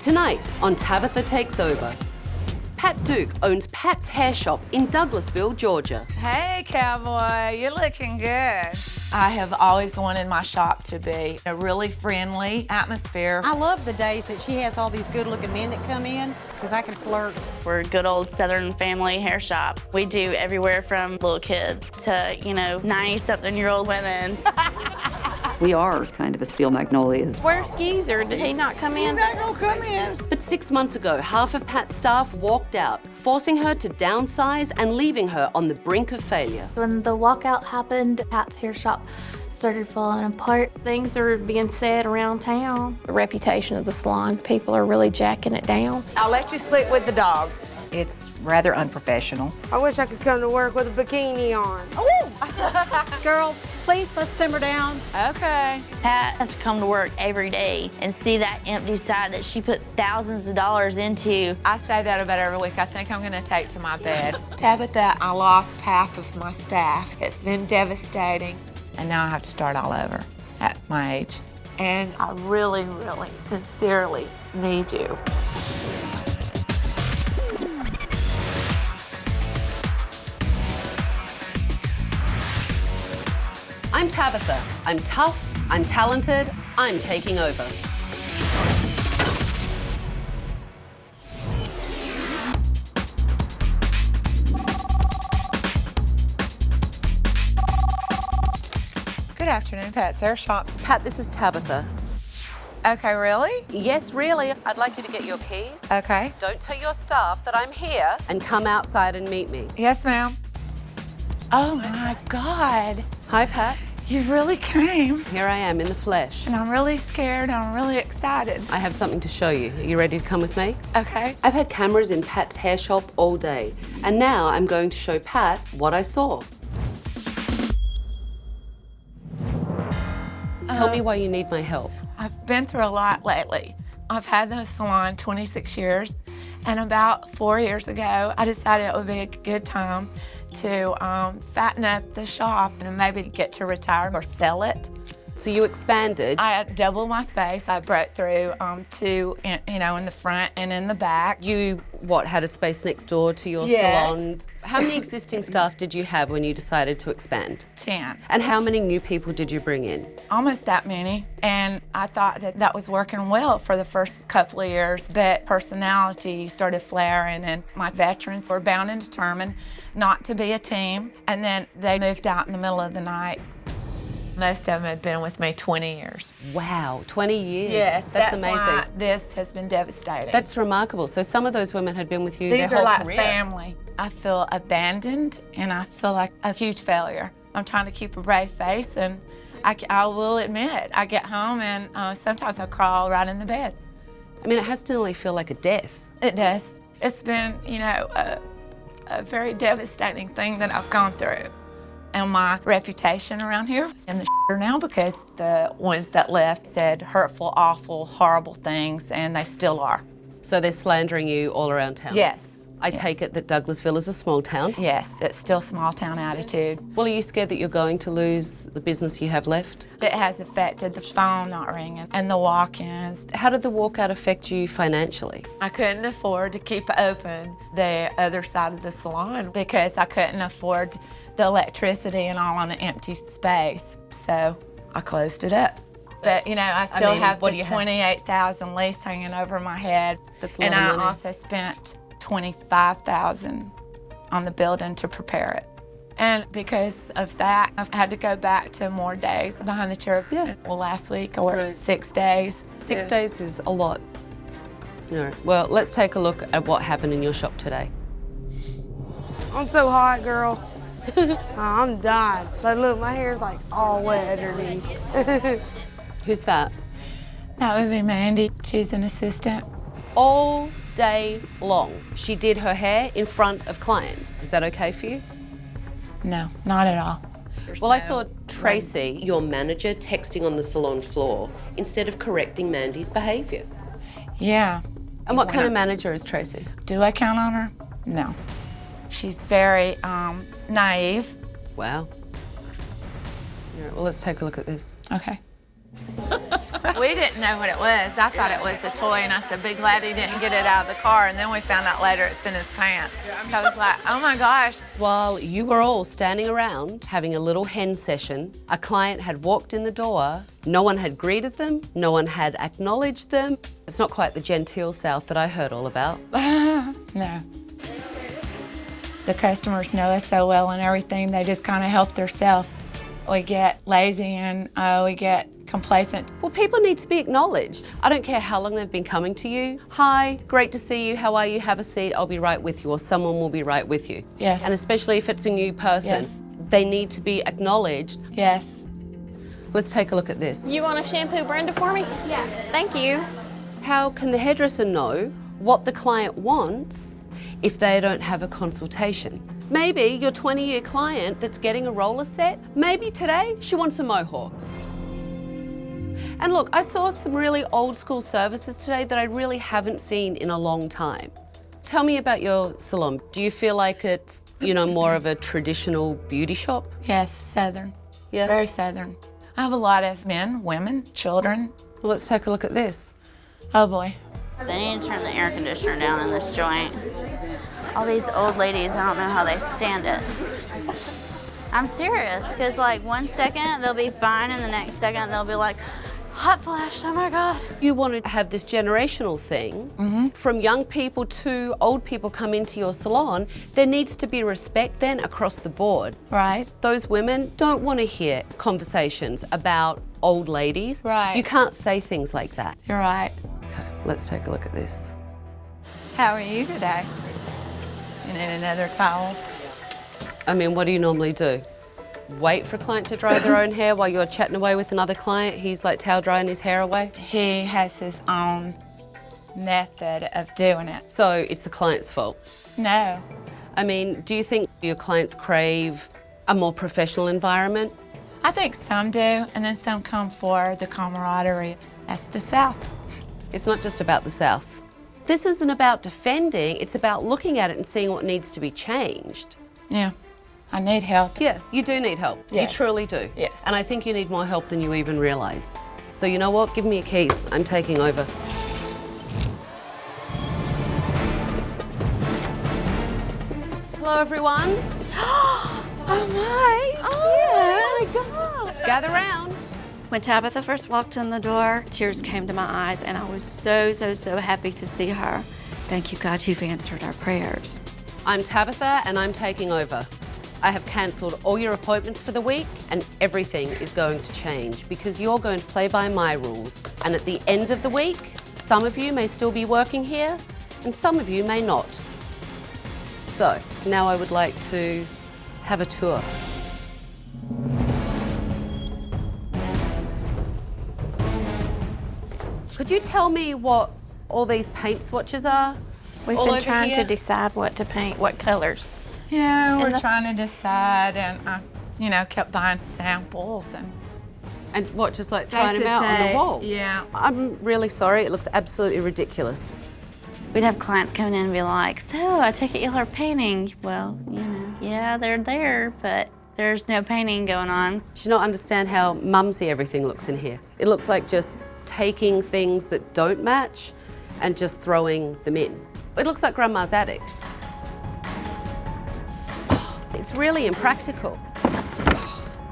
Tonight on Tabatha Takes Over, Pat Duke owns Pat's Hair Shop in Douglasville, Georgia. Hey, cowboy, you're looking good. I have always wanted my shop to be a really friendly atmosphere. I love the days that she has all these good-looking men that come in, because I can flirt. We're a good old Southern family hair shop. We do everywhere from little kids to, 90-something-year-old women. We are kind of a steel magnolias. Where's Geezer? Did he not come in? He's not gonna come in. But 6 months ago, half of Pat's staff walked out, forcing her to downsize and leaving her on the brink of failure. When the walkout happened, Pat's hair shop started falling apart. Things are being said around town. The reputation of the salon, people are really jacking it down. I'll let you sleep with the dogs. It's rather unprofessional. I wish I could come to work with a bikini on. Girl, please, let's simmer down. Okay. Pat has to come to work every day and see that empty side that she put thousands of dollars into. I say that about every week. I think I'm gonna take to my bed. Tabitha, I lost half of my staff. It's been devastating. And now I have to start all over at my age. And I really, really, sincerely need you. I'm Tabitha. I'm tough, I'm talented, I'm taking over. Good afternoon, Pat's Hair Shop. Pat, this is Tabitha. Okay, really? Yes, really. I'd like you to get your keys. Okay. Don't tell your staff that I'm here and come outside and meet me. Yes, ma'am. Oh my God. Hi, Pat. You really came. Here I am in the flesh. And I'm really scared. I'm really excited. I have something to show you. Are you ready to come with me? Okay. I've had cameras in Pat's hair shop all day, and now I'm going to show Pat what I saw. Tell me why you need my help. I've been through a lot lately. I've had the salon 26 years, and about 4 years ago, I decided it would be a good time to fatten up the shop and maybe get to retire or sell it. So you expanded. I doubled my space. I broke through two, in the front and in the back. You, had a space next door to your Yes. salon? How many existing staff did you have when you decided to expand? 10. And how many new people did you bring in? Almost that many. And I thought that was working well for the first couple of years, but personality started flaring, and my veterans were bound and determined not to be a team. And then they moved out in the middle of the night. Most of them had been with me 20 years. Wow, 20 years. Yes, that's amazing. Why this has been devastating. That's remarkable. So some of those women had been with you These their are whole like career. family. I feel abandoned, and I feel like a huge failure. I'm trying to keep a brave face, and I will admit, I get home and sometimes I crawl right in the bed. I mean, it has to nearly feel like a death. It does. It's been, a very devastating thing that I've gone through. And my reputation around here is in the shitter now, because the ones that left said hurtful, awful, horrible things, and they still are. So they're slandering you all around town? Yes. I take it that Douglasville is a small town? Yes, it's still small town attitude. Well, are you scared that you're going to lose the business you have left? It has affected the phone not ringing and the walk-ins. How did the walkout affect you financially? I couldn't afford to keep open the other side of the salon because I couldn't afford the electricity and all on an empty space. So I closed it up. But I still have the $28,000 lease hanging over my head. That's a lot and of money. I also spent $25,000 on the building to prepare it. And because of that, I've had to go back to more days behind the chair. Yeah. Well, last week I worked 6 days. 6 days is a lot. All right. Well, let's take a look at what happened in your shop today. I'm so hot, girl. I'm dying. But look, my hair's like all wet underneath. Who's that? That would be Mandy. She's an assistant. All day long, she did her hair in front of clients. Is that okay for you? No, not at all. Well, I saw Tracy, your manager, texting on the salon floor instead of correcting Mandy's behavior. Yeah. And what kind of manager is Tracy? Do I count on her? No. She's very naive. Wow. All right, well, let's take a look at this. Okay. We didn't know what it was. I thought it was a toy, and I said, be glad he didn't get it out of the car. And then we found out later it's in his pants. I was like, oh my gosh. While you were all standing around having a little hen session, a client had walked in the door. No one had greeted them. No one had acknowledged them. It's not quite the genteel South that I heard all about. No. The customers know us so well and everything, they just kind of help themselves. We get lazy and we get complacent. Well, people need to be acknowledged. I don't care how long they've been coming to you. Hi, great to see you. How are you? Have a seat. I'll be right with you, or someone will be right with you. Yes. And especially if it's a new person, Yes. they need to be acknowledged. Yes. Let's take a look at this. You want to shampoo Brenda for me? Yeah. Thank you. How can the hairdresser know what the client wants if they don't have a consultation? Maybe your 20-year client that's getting a roller set, maybe today she wants a mohawk. And look, I saw some really old school services today that I really haven't seen in a long time. Tell me about your salon. Do you feel like it's, more of a traditional beauty shop? Yes, Southern. Yeah. Very Southern. I have a lot of men, women, children. Well, let's take a look at this. Oh boy. They need to turn the air conditioner down in this joint. All these old ladies, I don't know how they stand it. I'm serious, because like 1 second they'll be fine and the next second they'll be like, hot flash, oh my God. You want to have this generational thing. From young people to old people come into your salon, there needs to be respect then across the board. Right. Those women don't want to hear conversations about old ladies. Right. You can't say things like that. You're right. Okay, let's take a look at this. How are you today? You need another towel? I mean, what do you normally do? Wait for a client to dry their own hair while you're chatting away with another client? He's like towel drying his hair away? He has his own method of doing it. So it's the client's fault? No. I mean, do you think your clients crave a more professional environment? I think some do, and then some come for the camaraderie. That's the South. It's not just about the South. This isn't about defending, it's about looking at it and seeing what needs to be changed. Yeah. I need help. Yeah, you do need help. Yes. You truly do. Yes. And I think you need more help than you even realise. So you know what? Give me your keys. I'm taking over. Hello, everyone. Oh my! Oh my God! Gather round. When Tabitha first walked in the door, tears came to my eyes, and I was so happy to see her. Thank you, God, you've answered our prayers. I'm Tabitha and I'm taking over. I have cancelled all your appointments for the week and everything is going to change because you're going to play by my rules. And at the end of the week, some of you may still be working here and some of you may not. So now I would like to have a tour. Could you tell me what all these paint swatches are? We've all been over trying here? to decide what to paint, what colors. Yeah, we're that's- trying to decide, and I, kept buying samples and. And what, just like Safe throwing to them out on say, the wall? yeah. I'm really sorry, it looks absolutely ridiculous. We'd have clients coming in and be like, so I take it y'all are painting. Well, yeah, they're there, but there's no painting going on. Do you not understand how mumsy everything looks in here? It looks like just taking things that don't match and just throwing them in. It looks like Grandma's attic. It's really impractical.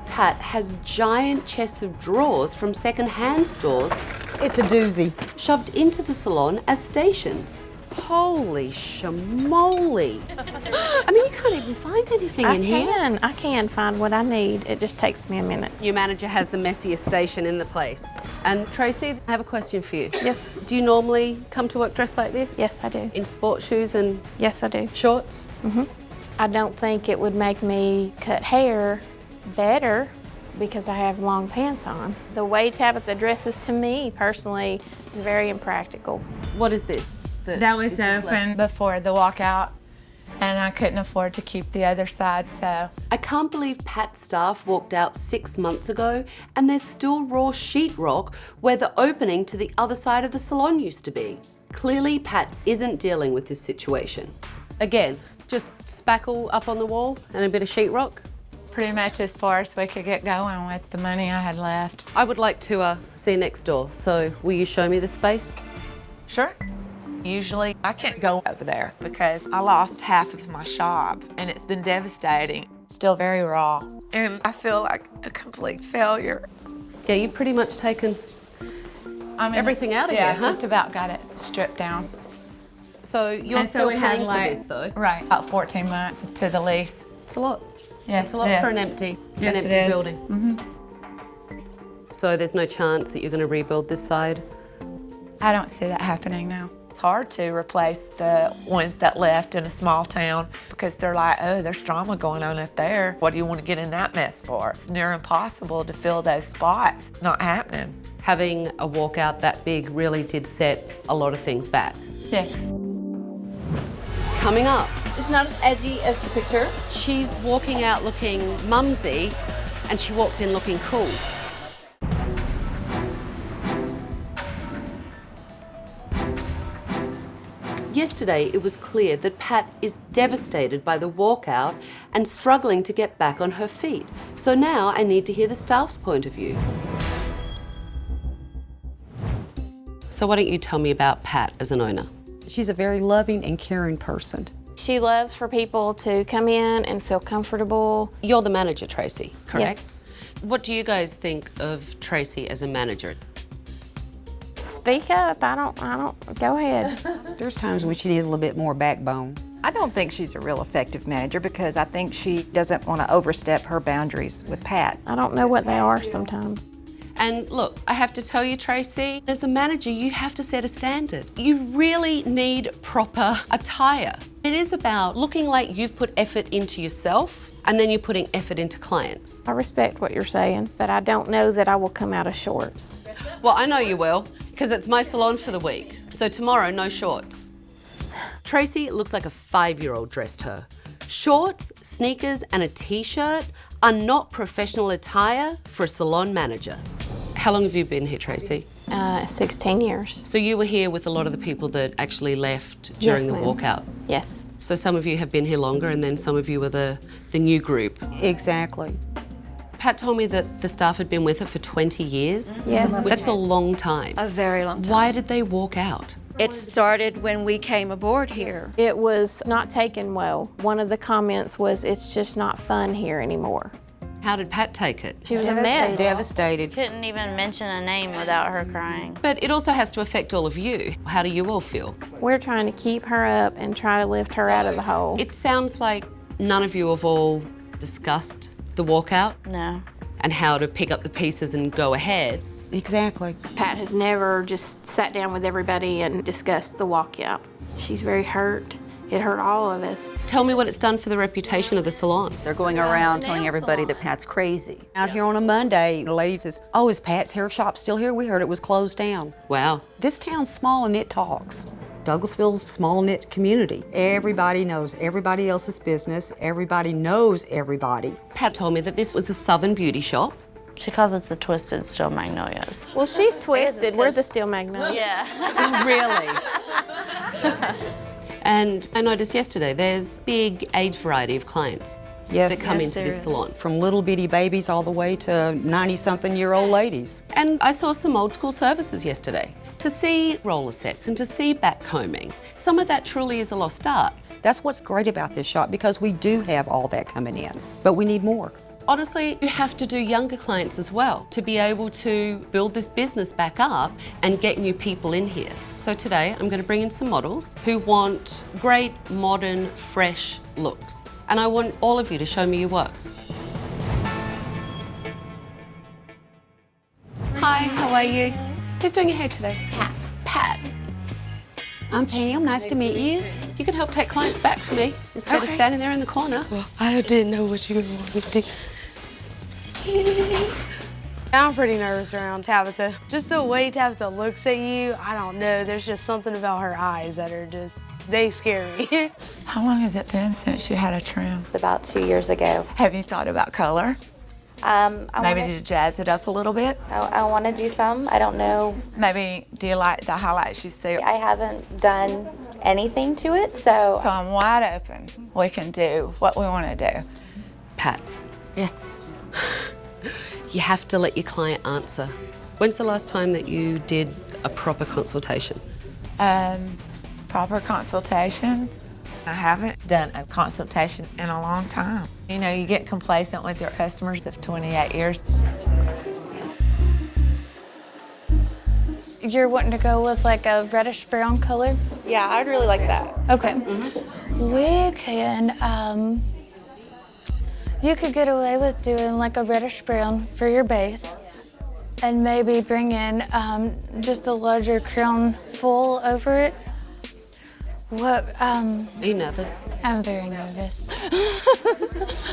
Pat has giant chests of drawers from second-hand stores It's a doozy. shoved into the salon as stations. Holy shamoly. I mean, you can't even find anything in here. I can find what I need. It just takes me a minute. Your manager has the messiest station in the place. And Tracy, I have a question for you. Yes. Do you normally come to work dressed like this? Yes, I do. In sports shoes and Yes, I do. shorts? I don't think it would make me cut hair better because I have long pants on. The way Tabitha dresses to me, personally, is very impractical. What is this? That was is just open left? before the walkout, and I couldn't afford to keep the other side, so. I can't believe Pat's staff walked out 6 months ago and there's still raw sheetrock where the opening to the other side of the salon used to be. Clearly, Pat isn't dealing with this situation. Again, just spackle up on the wall and a bit of sheetrock. pretty much as far as we could get going with the money I had left. I would like to see next door, so will you show me the space? Sure. Usually I can't go over there because I lost half of my shop and it's been devastating. Still very raw. And I feel like a complete failure. Yeah, you've pretty much taken everything out of here, here, huh? just about got it stripped down. So you're And still we had, paying for this though? Right, about 14 months to the lease. It's a lot. Yes, It's a lot it for is. an empty Yes, it is. building. So there's no chance that you're going to rebuild this side? I don't see that happening now. It's hard to replace the ones that left in a small town because they're like, oh, there's drama going on up there. What do you want to get in that mess for? It's near impossible to fill those spots. Not happening. Having a walkout that big really did set a lot of things back. Yes. Coming up, It's not as edgy as the picture. she's walking out looking mumsy and she walked in looking cool. Yesterday, it was clear that Pat is devastated by the walkout and struggling to get back on her feet. So now I need to hear the staff's point of view. So why don't you tell me about Pat as an owner? She's a very loving and caring person. She loves for people to come in and feel comfortable. You're the manager, Tracy, correct? Yes. What do you guys think of Tracy as a manager? Speak up. I don't, go ahead. There's times when she needs a little bit more backbone. I don't think she's a real effective manager because I think she doesn't want to overstep her boundaries with Pat. I don't know what they are sometimes. And look, I have to tell you, Tracy, as a manager, you have to set a standard. You really need proper attire. It is about looking like you've put effort into yourself and then you're putting effort into clients. I respect what you're saying, but I don't know that I will come out of shorts. Well, I know you will, because it's my salon for the week. So tomorrow, no shorts. Tracy looks like a 5-year-old dressed her. Shorts, sneakers, and a t-shirt are not professional attire for a salon manager. How long have you been here, Tracy? 16 years. So you were here with a lot of the people that actually left during Yes, the ma'am. walkout? Yes. So some of you have been here longer and then some of you were the new group. Exactly. Pat told me that the staff had been with her for 20 years. Yes. That's a long time. A very long time. Why did they walk out? It started when we came aboard here. It was not taken well. One of the comments was, it's just not fun here anymore. How did Pat take it? She was a mess. Devastated. Couldn't even mention a name without her crying. But it also has to affect all of you. How do you all feel? We're trying to keep her up and try to lift her out of the hole. It sounds like none of you have all discussed the walkout No. and how to pick up the pieces and go ahead. Exactly. Pat has never just sat down with everybody and discussed the walkout. She's very hurt. It hurt all of us. Tell me what it's done for the reputation of the salon. They're going around telling everybody that Pat's crazy. Out here on a Monday, the lady says, oh, is Pat's hair shop still here? We heard it was closed down. Wow. This town's small and it talks. Douglasville's a small knit community. Everybody knows everybody else's business. Everybody knows everybody. Pat told me that this was a Southern beauty shop. She calls it the Twisted Steel Magnolias. Well, she's twisted. We're the Steel Magnolia. Yeah. Really? And I noticed yesterday there's big age variety of clients Yes. that come Yes, into there this is. salon. From little bitty babies all the way to 90-something-year-old ladies. And I saw some old school services yesterday. To see roller sets and to see back combing, some of that truly is a lost art. That's what's great about this shop because we do have all that coming in, but we need more. Honestly, you have to do younger clients as well to be able to build this business back up and get new people in here. So today I'm going to bring in some models who want great, modern, fresh looks. And I want all of you to show me your work. Hi, how are you? Who's doing your hair today? Pat. I'm Pam, nice to meet you. You can help take clients back for me instead of standing there in the corner. I didn't know what you wanted to do. I'm pretty nervous around Tabitha. Just the way Tabitha looks at you, I don't know. There's just something about her eyes that are just, they scare me. How long has it been since you had a trim? About 2 years ago. Have you thought about color? Maybe to jazz it up a little bit? I want to do some. I don't know. Maybe, do you like the highlights you see? I haven't done anything to it, so. So I'm wide open. We can do what we want to do. Pat, Yes. You have to let your client answer. When's the last time that you did a proper consultation? Proper consultation? I haven't done a consultation in a long time. You know, you get complacent with your customers of 28 years. You're wanting to go with like a reddish brown color? Yeah, I'd really like that. Okay. We can, you could get away with doing like a reddish brown for your base and maybe bring in just a larger crown full over it. What, Are you nervous? I'm very nervous.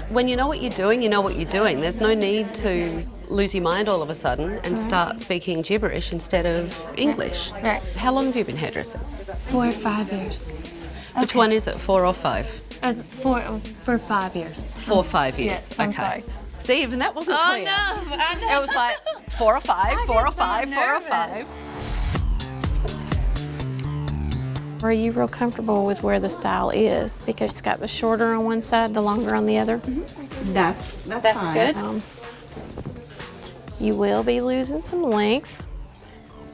When you know what you're doing, you know what you're doing. There's no need to lose your mind all of a sudden and start speaking gibberish instead of English. Right. How long have you been hairdressing? 4 or 5 years. Which one is it, 4 or 5? As for 5 years. 4 or 5 years. Yes, I'm sorry. See, even that wasn't clear. I know. It was like 4 or 5, 4 or 5, 4 or 5. Are you real comfortable with where the style is? Because it's got the shorter on one side, the longer on the other. That's fine. Good. You will be losing some length.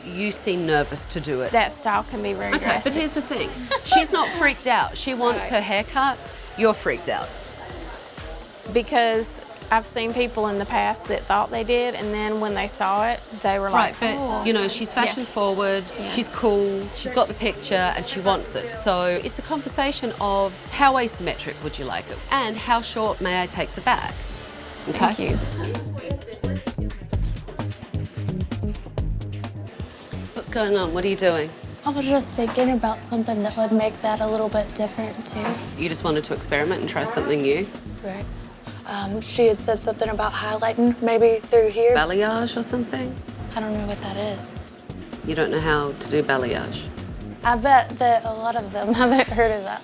You seem nervous to do it. That style can be very Okay, drastic. but here's the thing. She's not freaked out. She wants her hair cut. You're freaked out. Because I've seen people in the past that thought they did, and then when they saw it, they were Right, like, but oh. you know, she's fashion forward, she's cool, she's got the picture and she wants it. So it's a conversation of how asymmetric would you like it? And how short may I take the back? Okay? Thank you. What's going on? What are you doing? I was just thinking about something that would make that a little bit different too. You just wanted to experiment and try something new? Right. She had said something about highlighting, maybe through here. Balayage or something? I don't know what that is. You don't know how to do balayage? I bet that a lot of them haven't heard of that.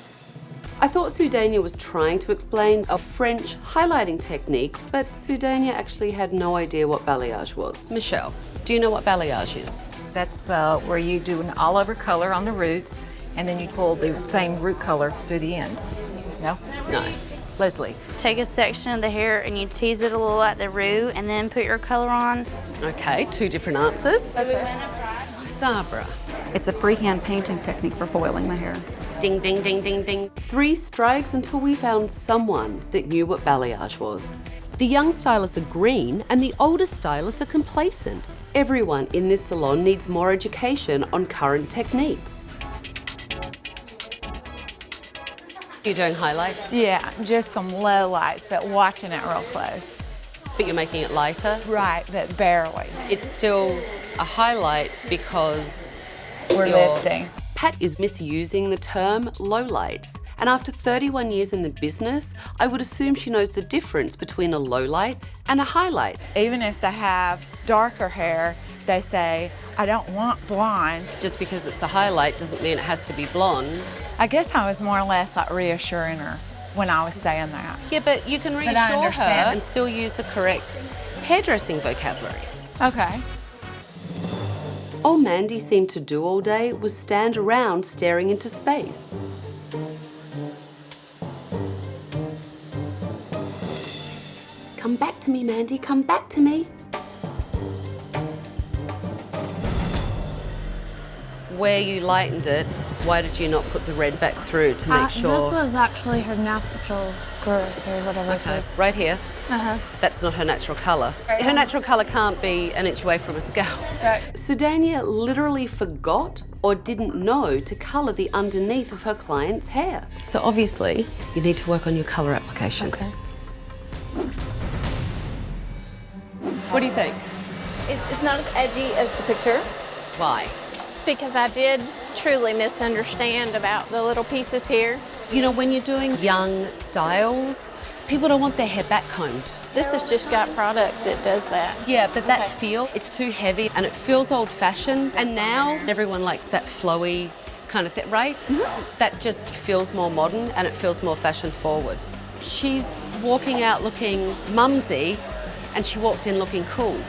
I thought Sudania was trying to explain a French highlighting technique, but Sudania actually had no idea what balayage was. Michelle, do you know what balayage is? That's where you do an all-over color on the roots, and then you pull the same root color through the ends. No? No. Leslie? Take a section of the hair and you tease it a little at the root and then put your color on. Okay, 2 different answers. Sabra? It's a freehand painting technique for foiling the hair. Ding, ding, ding, ding, ding. 3 strikes until we found someone that knew what balayage was. The young stylists are green and the older stylists are complacent. Everyone in this salon needs more education on current techniques. You're doing highlights? Yeah, just some low lights, but watching it real close. But you're making it lighter? Right, but barely. It's still a highlight because We're lifting. Pat is misusing the term lowlights. And after 31 years in the business, I would assume she knows the difference between a lowlight and a highlight. Even if they have darker hair, they say, I don't want blonde. Just because it's a highlight doesn't mean it has to be blonde. I guess I was more or less like reassuring her when I was saying that. Yeah, but you can reassure her understand. and still use the correct hairdressing vocabulary. Okay. All Mandy seemed to do all day was stand around staring into space. Come back to me, Mandy, come back to me. Where you lightened it, why did you not put the red back through to make sure? This was actually her natural growth or whatever. Okay, right here. That's not her natural colour. Her natural colour can't be an inch away from a scalp. Right. Sudania literally forgot or didn't know to colour the underneath of her client's hair. So obviously, you need to work on your colour application. Okay. What do you think? It's not as edgy as the picture. Why? Because I did truly misunderstand about the little pieces here. You know, when you're doing young styles, people don't want their hair back combed. This has just got product that does that. Yeah, but that feel, it's too heavy and it feels old-fashioned. And now everyone likes that flowy kind of thing, right? That just feels more modern and it feels more fashion-forward. She's walking out looking mumsy and she walked in looking cool.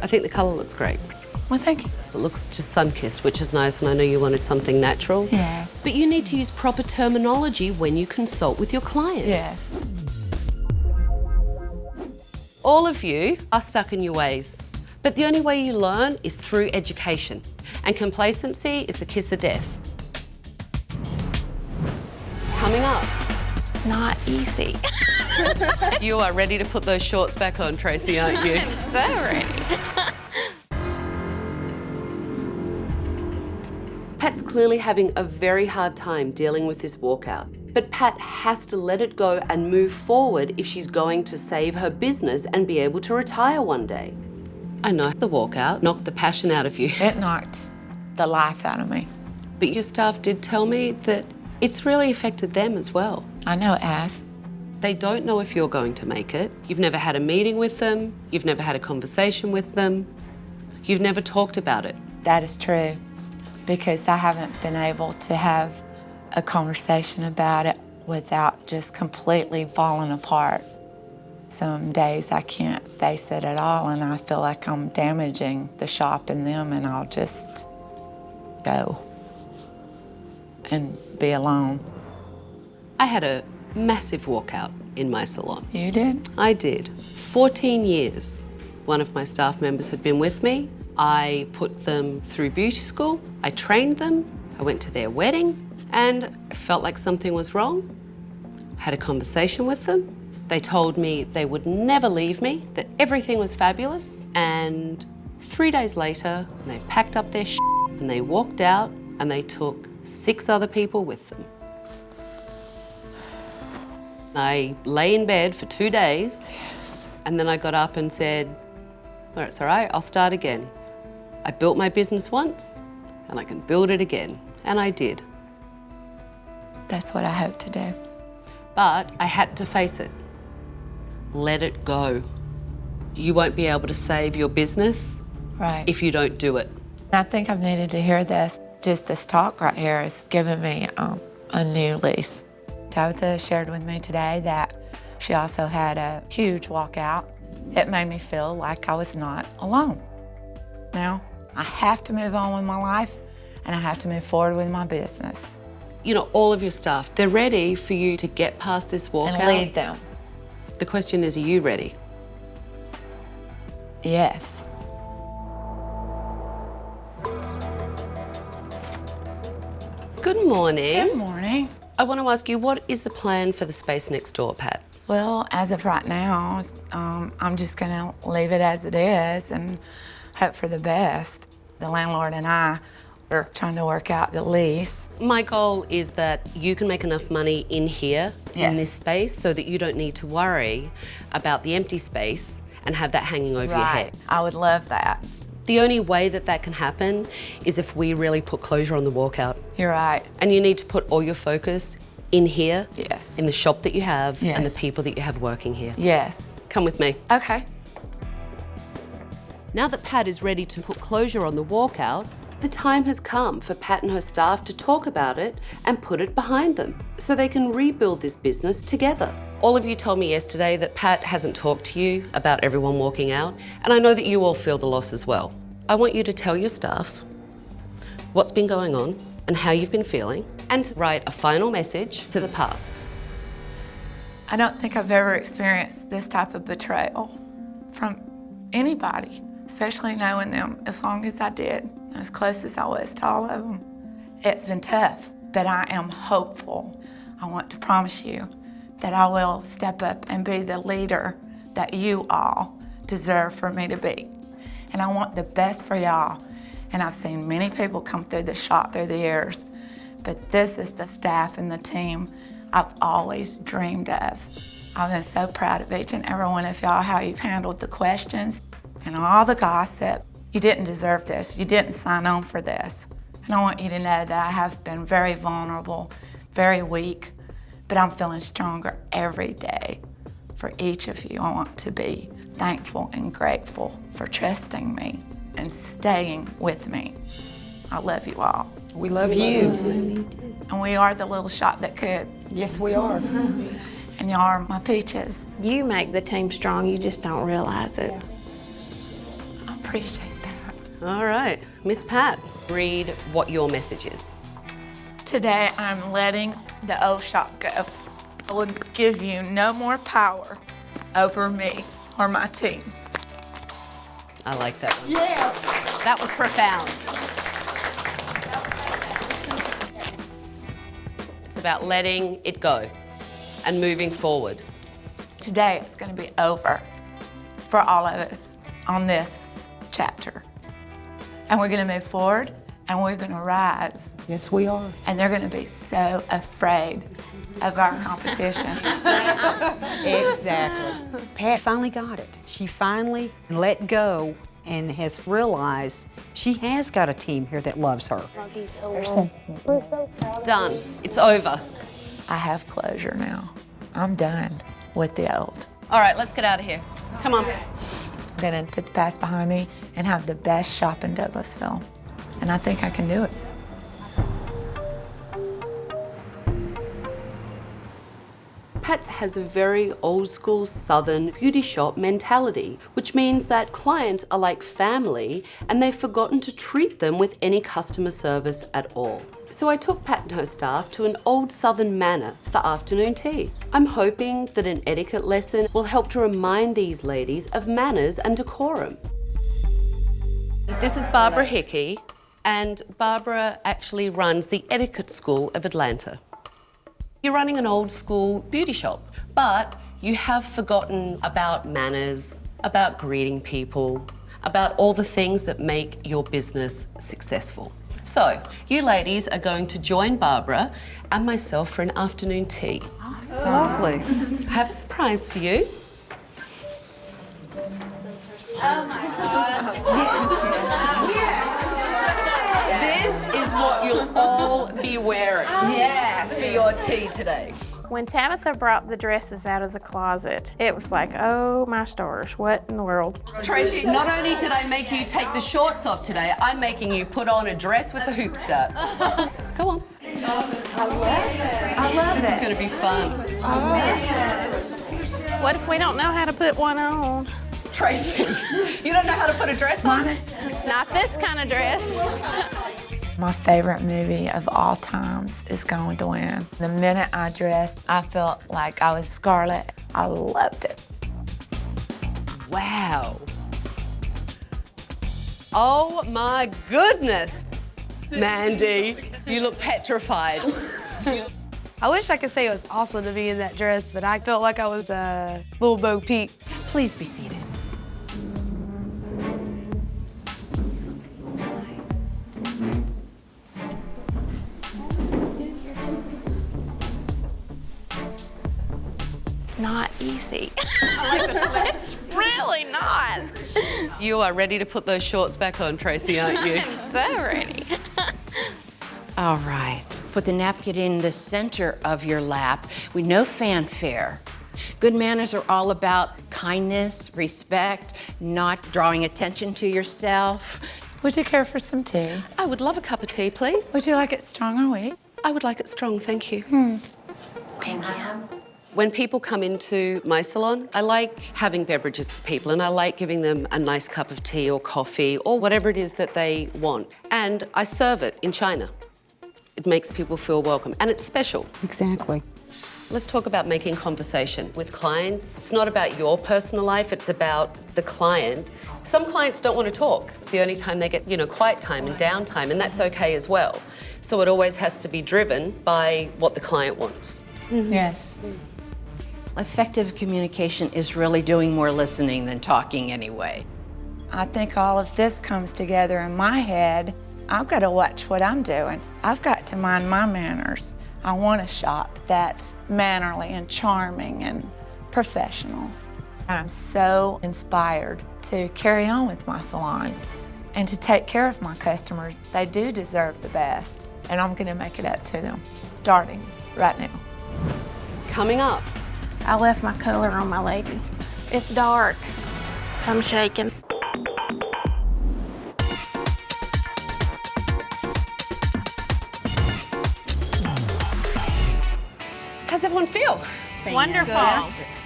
I think the colour looks great. Well, thank you. It looks just sun-kissed, which is nice, and I know you wanted something natural. Yes. But you need to use proper terminology when you consult with your client. Yes. All of you are stuck in your ways, but the only way you learn is through education, and complacency is the kiss of death. Coming up. It's not easy. You are ready to put those shorts back on, Tracy, aren't you? I'm so ready. Pat's clearly having a very hard time dealing with this walkout. But Pat has to let it go and move forward if she's going to save her business and be able to retire one day. I know the walkout knocked the passion out of you. It knocked the life out of me. But your staff did tell me that it's really affected them as well. I know it has. They don't know if you're going to make it. You've never had a meeting with them. You've never had a conversation with them. You've never talked about it. That is true, because I haven't been able to have a conversation about it without just completely falling apart. Some days I can't face it at all, and I feel like I'm damaging the shop and them, and I'll just go and be alone. I had a massive walkout in my salon. You did? I did. 14 years. One of my staff members had been with me. I put them through beauty school. I trained them. I went to their wedding and I felt like something was wrong. I had a conversation with them. They told me they would never leave me, that everything was fabulous. And 3 days later, they packed up their shit and they walked out and they took 6 other people with them. I lay in bed for 2 days, and then I got up and said, well, it's all right, I'll start again. I built my business once, and I can build it again, and I did. That's what I hope to do. But I had to face it. Let it go. You won't be able to save your business if you don't do it. I think I've needed to hear this. Just this talk right here has given me a new lease. Tabitha shared with me today that she also had a huge walkout. It made me feel like I was not alone. Now, I have to move on with my life and I have to move forward with my business. You know, all of your staff, they're ready for you to get past this walkout. And lead them. The question is, are you ready? Yes. Good morning. Good morning. I want to ask you, what is the plan for the space next door, Pat? Well, as of right now, I'm just gonna leave it as it is and hope for the best. The landlord and I are trying to work out the lease. My goal is that you can make enough money in here, in this space, so that you don't need to worry about the empty space and have that hanging over your head. I would love that. The only way that that can happen is if we really put closure on the walkout. You're right. And you need to put all your focus in here, Yes. in the shop that you have, and the Yes. people that you have working here. Yes. Come with me. Okay. Now that Pat is ready to put closure on the walkout, the time has come for Pat and her staff to talk about it and put it behind them so they can rebuild this business together. All of you told me yesterday that Pat hasn't talked to you about everyone walking out, and I know that you all feel the loss as well. I want you to tell your staff what's been going on and how you've been feeling, and write a final message to the past. I don't think I've ever experienced this type of betrayal from anybody, especially knowing them as long as I did, as close as I was to all of them. It's been tough, but I am hopeful. I want to promise you that I will step up and be the leader that you all deserve for me to be. And I want the best for y'all. And I've seen many people come through the shop through the years, but this is the staff and the team I've always dreamed of. I've been so proud of each and every one of y'all, how you've handled the questions and all the gossip. You didn't deserve this. You didn't sign on for this. And I want you to know that I have been very vulnerable, very weak, but I'm feeling stronger every day. For each of you, I want to be thankful and grateful for trusting me and staying with me. I love you all. We love you. And we are the little shop that could. Yes, we are. And y'all are my peaches. You make the team strong, you just don't realize it. I appreciate that. All right, Miss Pat, read what your message is. Today, I'm letting the old shop go. I will give you no more power over me or my team. I like that one. Yes! That was profound. It's about letting it go and moving forward. Today, it's going to be over for all of us on this chapter. And we're going to move forward, and we're going to rise. Yes, we are. And they're going to be so afraid of our competition. Exactly. Pat finally got it. She finally let go and has realized she has got a team here that loves her. Love you so much. Done. It's over. I have closure now. I'm done with the old. All right, let's get out of here. Come on. I'm going to put the past behind me and have the best shop in Douglasville. And I think I can do it. Pat's has a very old school Southern beauty shop mentality, which means that clients are like family and they've forgotten to treat them with any customer service at all. So I took Pat and her staff to an old Southern manor for afternoon tea. I'm hoping that an etiquette lesson will help to remind these ladies of manners and decorum. This is Barbara Hickey, and Barbara actually runs the Etiquette School of Atlanta. You're running an old school beauty shop, but you have forgotten about manners, about greeting people, about all the things that make your business successful. So, you ladies are going to join Barbara and myself for an afternoon tea. Awesome. Lovely. I have a surprise for you. Oh my God. This is what you'll all be wearing for your tea today. When Tabitha brought the dresses out of the closet, it was like, oh my stars, what in the world? Tracy, not only did I make you take the shorts off today, I'm making you put on a dress with a hoop skirt. Go on. I love This is going to be fun. What if we don't know how to put one on? Tracy, you don't know how to put a dress on? Not this kind of dress. My favorite movie of all times is Going to Win. The minute I dressed, I felt like I was Scarlett. I loved it. Wow. Oh my goodness. Mandy, you look petrified. I wish I could say it was awesome to be in that dress, but I felt like I was a little Bo Peep. Please be seated. Not easy. I like the flip. It's really not. You are ready to put those shorts back on, Tracy, aren't you? I'm so ready. All right. Put the napkin in the center of your lap with no fanfare. Good manners are all about kindness, respect, not drawing attention to yourself. Would you care for some tea? I would love a cup of tea, please. Would you like it strong or weak? I would like it strong, thank you. Thank you. When people come into my salon, I like having beverages for people and I like giving them a nice cup of tea or coffee or whatever it is that they want. And I serve it in China. It makes people feel welcome and it's special. Exactly. Let's talk about making conversation with clients. It's not about your personal life, it's about the client. Some clients don't want to talk. It's the only time they get, quiet time and downtime, and that's okay as well. So it always has to be driven by what the client wants. Mm-hmm. Yes. Effective communication is really doing more listening than talking anyway. I think all of this comes together in my head. I've got to watch what I'm doing. I've got to mind my manners. I want a shop that's mannerly and charming and professional. I'm so inspired to carry on with my salon and to take care of my customers. They do deserve the best, and I'm going to make it up to them, starting right now. Coming up. I left my color on my lady. It's dark. I'm shaking. How's everyone feel? Wonderful.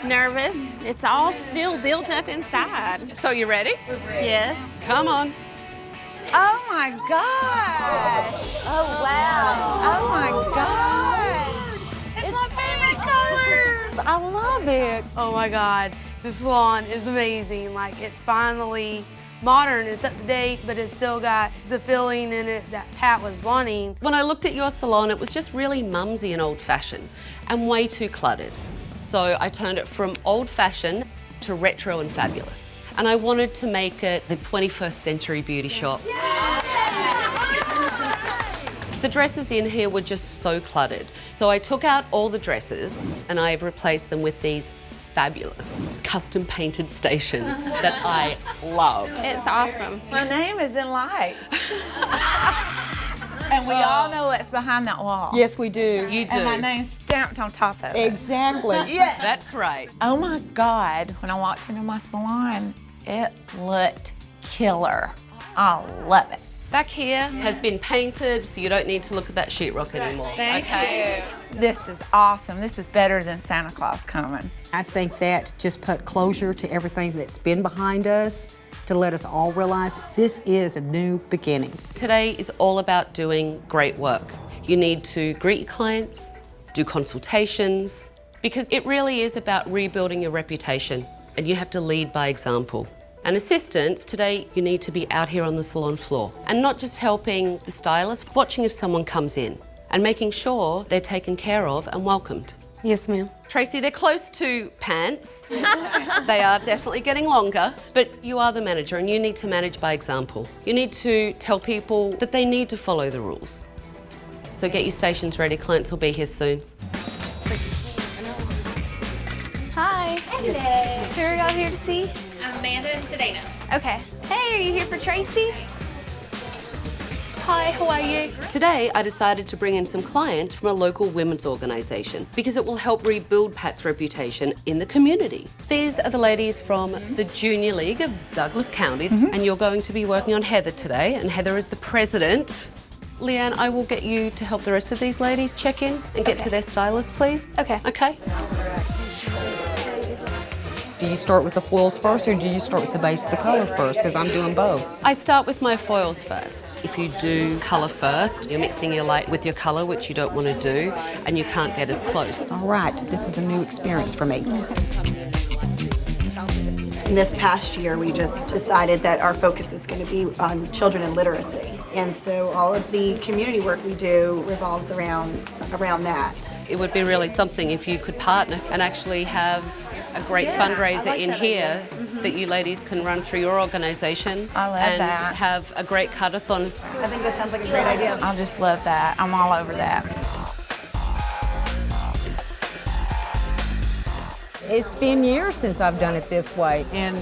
Nervous. It's all still built up inside. So you ready? Yes. Come on. Oh my gosh. Oh, wow. Oh my gosh. It's my favorite color. I love it. Oh my God, this salon is amazing. Like, it's finally modern, it's up to date, but it's still got the feeling in it that Pat was wanting. When I looked at your salon, it was just really mumsy and old-fashioned and way too cluttered. So I turned it from old-fashioned to retro and fabulous. And I wanted to make it the 21st century beauty shop. The dresses in here were just so cluttered. So I took out all the dresses and I've replaced them with these fabulous custom painted stations that I love. It's awesome. My name is in lights. And we all know what's behind that wall. Yes, we do. You do. And my name's stamped on top of it. Exactly. Yes. That's right. Oh my God, when I walked into my salon, it looked killer. I love it. Back here has been painted, so you don't need to look at that sheetrock anymore. Thank you. This is awesome. This is better than Santa Claus coming. I think that just put closure to everything that's been behind us to let us all realize this is a new beginning. Today is all about doing great work. You need to greet your clients, do consultations, because it really is about rebuilding your reputation, and you have to lead by example. And assistants, today you need to be out here on the salon floor and not just helping the stylist, watching if someone comes in and making sure they're taken care of and welcomed. Yes, ma'am. Tracy, they're close to pants. They are definitely getting longer, but you are the manager and you need to manage by example. You need to tell people that they need to follow the rules. So get your stations ready, clients will be here soon. Hi. Hello. Who are y'all here to see? Amanda and Sedana. Okay. Hey, are you here for Tracy? Hi, how are you? Today, I decided to bring in some clients from a local women's organisation because it will help rebuild Pat's reputation in the community. These are the ladies from the Junior League of Douglas County, and you're going to be working on Heather today, and Heather is the president. Leanne, I will get you to help the rest of these ladies check in and get to their stylist, please. Okay. Okay? Do you start with the foils first or do you start with the base of the color first? Because I'm doing both. I start with my foils first. If you do colour first, you're mixing your light with your colour, which you don't want to do, and you can't get as close. All right, this is a new experience for me. This past year, we just decided that our focus is going to be on children and literacy. And so all of the community work we do revolves around that. It would be really something if you could partner and actually have a great fundraiser in here that you ladies can run through your organisation. I love and that. Have a great cut-a-thon. I think that sounds like a great idea. I just love that. I'm all over that. It's been years since I've done it this way, and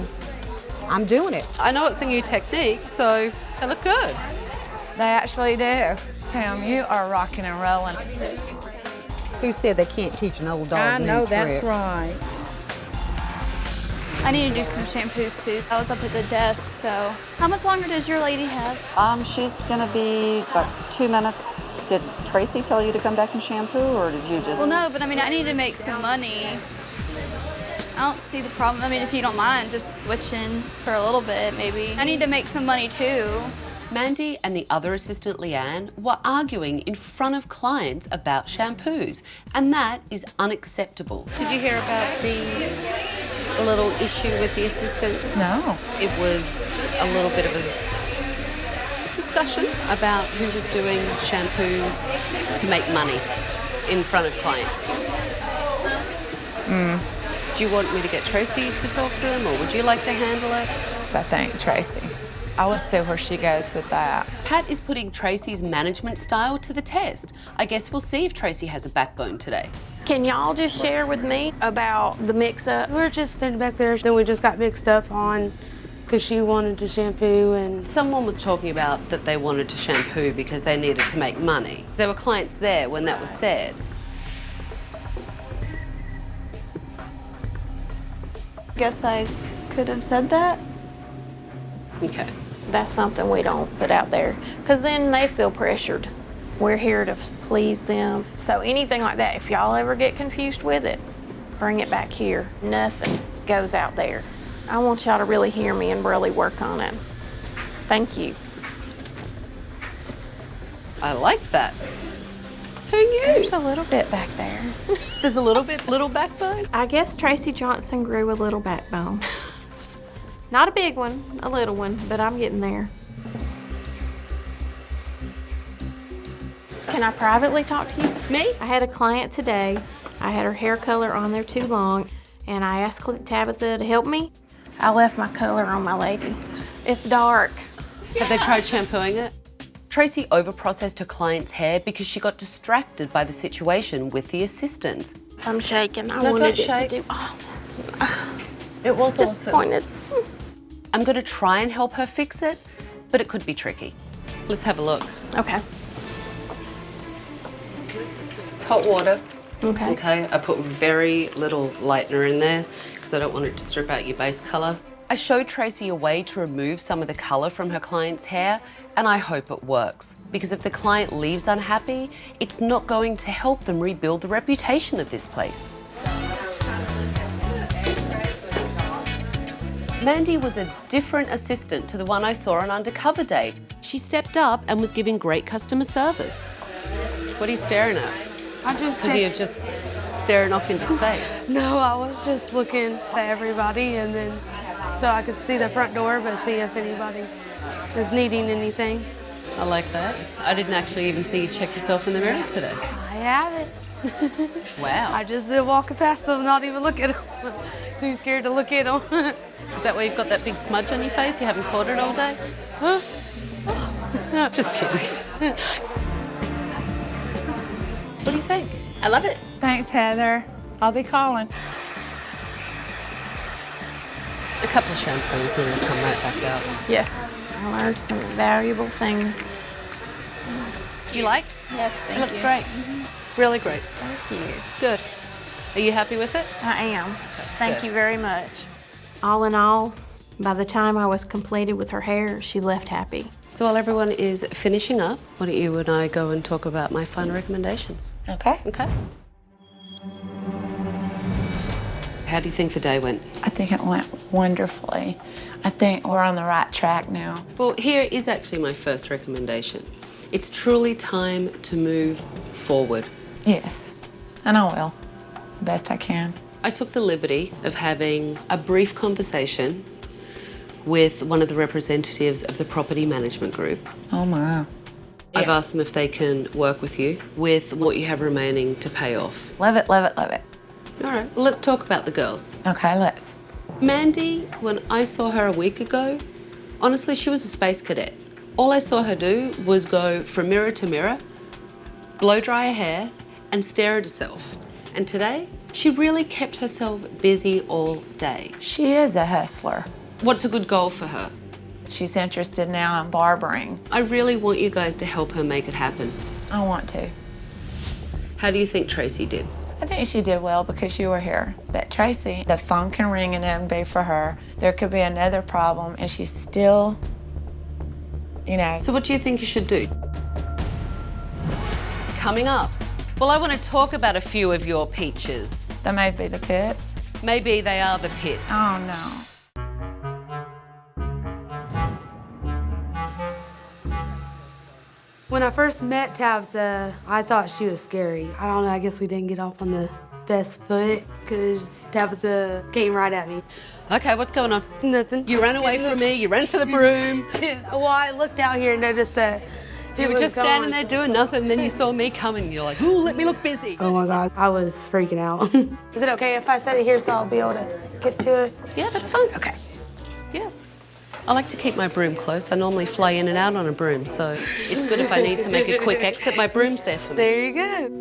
I'm doing it. I know it's a new technique, so they look good. They actually do. Pam, you are rocking and rolling. Who said they can't teach an old dog new tricks? right. I need to do some shampoos too. I was up at the desk, so. How much longer does your lady have? She's gonna be about 2 minutes. Did Tracy tell you to come back and shampoo, or did you just? Well, no, but I mean, I need to make some money. I don't see the problem. I mean, if you don't mind, just switching for a little bit, maybe. I need to make some money too. Mandy and the other assistant, Leanne, were arguing in front of clients about shampoos, and that is unacceptable. Did you hear about the little issue with the assistants? No. It was a little bit of a discussion about who was doing shampoos to make money in front of clients. Do you want me to get Tracy to talk to them, or would you like to handle it? I think Tracy. I will see where she goes with that. Pat is putting Tracy's management style to the test. I guess we'll see if Tracy has a backbone today. Can y'all just share with me about the mix-up? We were just standing back there, then we just got mixed up on because she wanted to shampoo and someone was talking about that they wanted to shampoo because they needed to make money. There were clients there when that was said. Guess I could have said that. Okay. That's something we don't put out there, because then they feel pressured. We're here to please them. So anything like that, if y'all ever get confused with it, bring it back here. Nothing goes out there. I want y'all to really hear me and really work on it. Thank you. I like that. Who knew? There's a little bit back there. There's a little backbone? I guess Tracy Johnson grew a little backbone. Not a big one, a little one, but I'm getting there. Can I privately talk to you? Me? I had a client today. I had her hair color on there too long, and I asked Tabitha to help me. I left my color on my lady. It's dark. Have they tried shampooing it? Tracy overprocessed her client's hair because she got distracted by the situation with the assistants. I'm shaking. I No, wanted don't it shake. to do all this. It was disappointed. awesome. I'm going to try and help her fix it, but it could be tricky. Let's have a look. Okay. It's hot water. Okay. Okay, I put very little lightener in there because I don't want it to strip out your base color. I showed Tracy a way to remove some of the color from her client's hair, and I hope it works. Because if the client leaves unhappy, it's not going to help them rebuild the reputation of this place. Mandy was a different assistant to the one I saw on Undercover Day. She stepped up and was giving great customer service. What are you staring at? I just Because you're just staring off into space. No, I was just looking at everybody and then so I could see the front door but see if anybody is needing anything. I like that. I didn't actually even see you check yourself in the mirror today. I have it. Wow. I just did walking past them, not even look at them. Too scared to look at them. Is that why you've got that big smudge on your face? You haven't caught it all day? Huh? No, just kidding. What do you think? I love it. Thanks, Heather. I'll be calling. A couple of shampoos and it'll come right back out. Yes. I learned some valuable things. You like? Yes, thank It looks you. great. Really great. Thank you. Good. Are you happy with it? I am. Thank good. you very much. All in all, by the time I was completed with her hair, she left happy. So while everyone is finishing up, why don't you and I go and talk about my final recommendations? Okay. Okay. How do you think the day went? I think it went wonderfully. I think we're on the right track now. Well, here is actually my first recommendation. It's truly time to move forward. Yes, and I will, best I can. I took the liberty of having a brief conversation with one of the representatives of the property management group. Oh my. I've asked them if they can work with you with what you have remaining to pay off. Love it, love it, love it. All right, well, let's talk about the girls. Okay, let's. Mandy, when I saw her a week ago, honestly, she was a space cadet. All I saw her do was go from mirror to mirror, blow dry her hair, and stare at herself. And today, she really kept herself busy all day. She is a hustler. What's a good goal for her? She's interested now in barbering. I really want you guys to help her make it happen. I want to. How do you think Tracy did? I think she did well because you were here. But Tracy, the phone can ring and it'll be for her. There could be another problem and she's still, you know. So what do you think you should do? Coming up, well, I want to talk about a few of your peaches. They may be the pits. Maybe they are the pits. Oh, no. When I first met Tabitha, I thought she was scary. I don't know, I guess we didn't get off on the best foot because Tabitha came right at me. Okay, what's going on? Nothing. You ran away from me, you ran for the broom. Well, I looked out here and noticed that You were just standing there doing nothing, and then you saw me coming, and you're like, ooh, let me look busy. Oh my God, I was freaking out. Is it okay if I set it here so I'll be able to get to it? Yeah, that's fine. Okay. Yeah. I like to keep my broom close. I normally fly in and out on a broom, so it's good if I need to make a quick exit, my broom's there for me. There you go.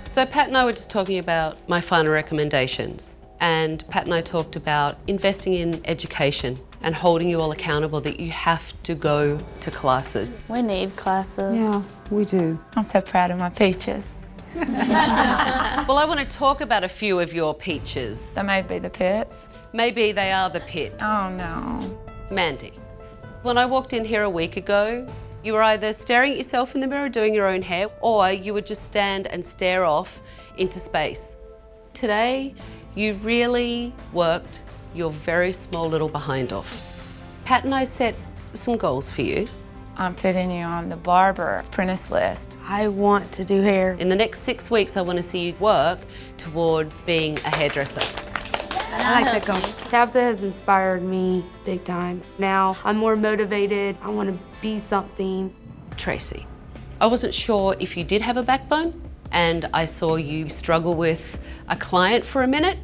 So Pat and I were just talking about my final recommendations. And Pat and I talked about investing in education and holding you all accountable that you have to go to classes. We need classes. Yeah, we do. I'm so proud of my peaches. Well, I want to talk about a few of your peaches. They may be the pits. Maybe they are the pits. Oh, no. Mandy, when I walked in here a week ago, you were either staring at yourself in the mirror doing your own hair, or you would just stand and stare off into space. Today, you really worked your very small little behind off. Pat and I set some goals for you. I'm putting you on the barber apprentice list. I want to do hair. In the next 6 weeks, I want to see you work towards being a hairdresser. I like that goal. Tabitha has inspired me big time. Now I'm more motivated. I want to be something. Tracy, I wasn't sure if you did have a backbone, and I saw you struggle with a client for a minute,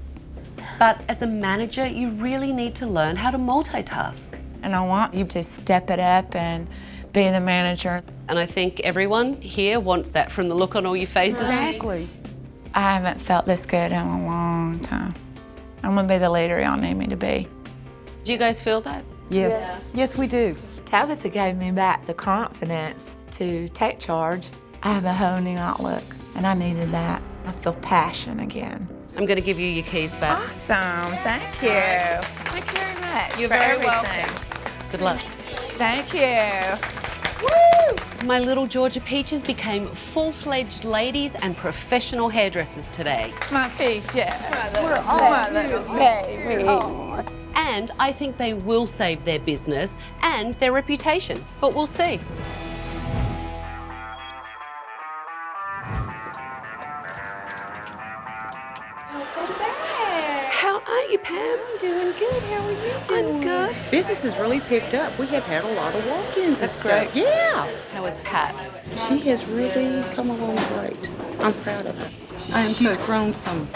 but as a manager, you really need to learn how to multitask. And I want you to step it up and be the manager. And I think everyone here wants that from the look on all your faces. Exactly. I haven't felt this good in a long time. I'm gonna be the leader y'all need me to be. Do you guys feel that? Yes. Yes, we do. Tabitha gave me back the confidence to take charge. I have a whole new outlook, and I needed that. I feel passion again. I'm going to give you your keys back. Awesome, thank you. Thank you very much. You're for very everything. welcome. Good luck. Thank you. Woo! My little Georgia Peaches became full-fledged ladies and professional hairdressers today. My peaches. We're all my little baby. And I think they will save their business and their reputation, but we'll see. How are you, Pam? I'm doing good. How are you doing? I'm good. Business has really picked up. We have had a lot of walk-ins. That's and stuff. great. Yeah. How is Pat? She has really come along great. I'm proud of her. I am She's grown some.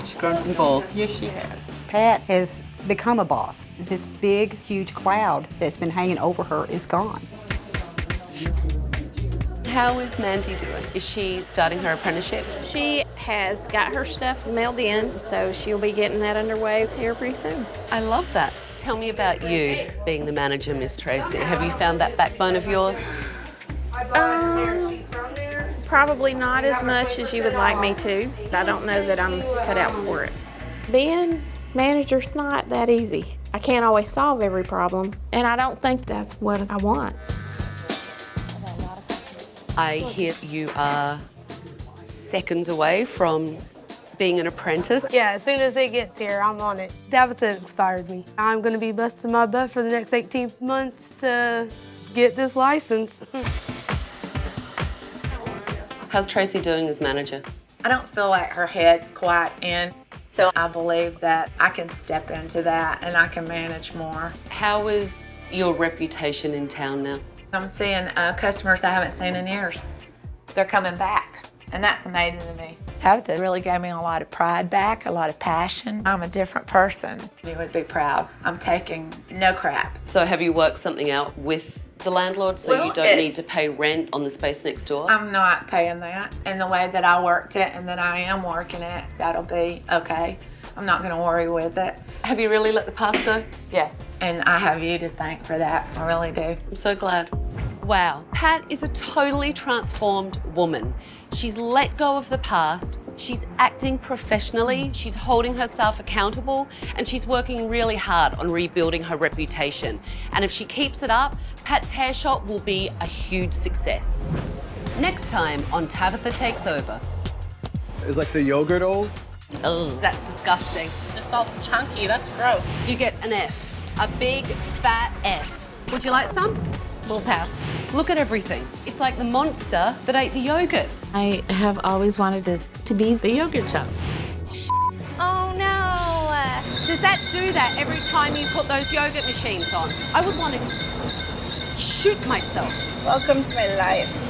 She's grown some balls. Yes, she has. Pat has become a boss. This big, huge cloud that's been hanging over her is gone. How is Mandy doing? Is she starting her apprenticeship? She has got her stuff mailed in, so she'll be getting that underway here pretty soon. I love that. Tell me about you being the manager, Miss Tracy. Have you found that backbone of yours? Probably not as much as you would like me to. I don't know that I'm cut out for it. Being manager's not that easy. I can't always solve every problem, and I don't think that's what I want. I hear you are seconds away from being an apprentice. Yeah, as soon as it gets here, I'm on it. Tabitha inspired me. I'm going to be busting my butt for the next 18 months to get this license. How's Tracy doing as manager? I don't feel like her head's quite in, so I believe that I can step into that and I can manage more. How is your reputation in town now? I'm seeing customers I haven't seen in years. They're coming back, and that's amazing to me. Tabitha really gave me a lot of pride back, a lot of passion. I'm a different person. You would be proud. I'm taking no crap. So have you worked something out with the landlord so you don't need to pay rent on the space next door? I'm not paying that. And the way that I worked it and that I am working it, that'll be okay. I'm not gonna worry with it. Have you really let the past go? Yes, and I have you to thank for that. I really do. I'm so glad. Wow, Pat is a totally transformed woman. She's let go of the past, she's acting professionally, she's holding her staff accountable, and she's working really hard on rebuilding her reputation. And if she keeps it up, Pat's hair shop will be a huge success. Next time on Tabatha Takes Over. Is like the yogurt old? Oh, that's disgusting. It's all chunky. That's gross. You get an F, a big fat F. Would you like some? We'll pass. Look at everything. It's like the monster that ate the yogurt. I have always wanted this to be the yogurt shop. Oh no! Does that do that every time you put those yogurt machines on? I would want to shoot myself. Welcome to my life.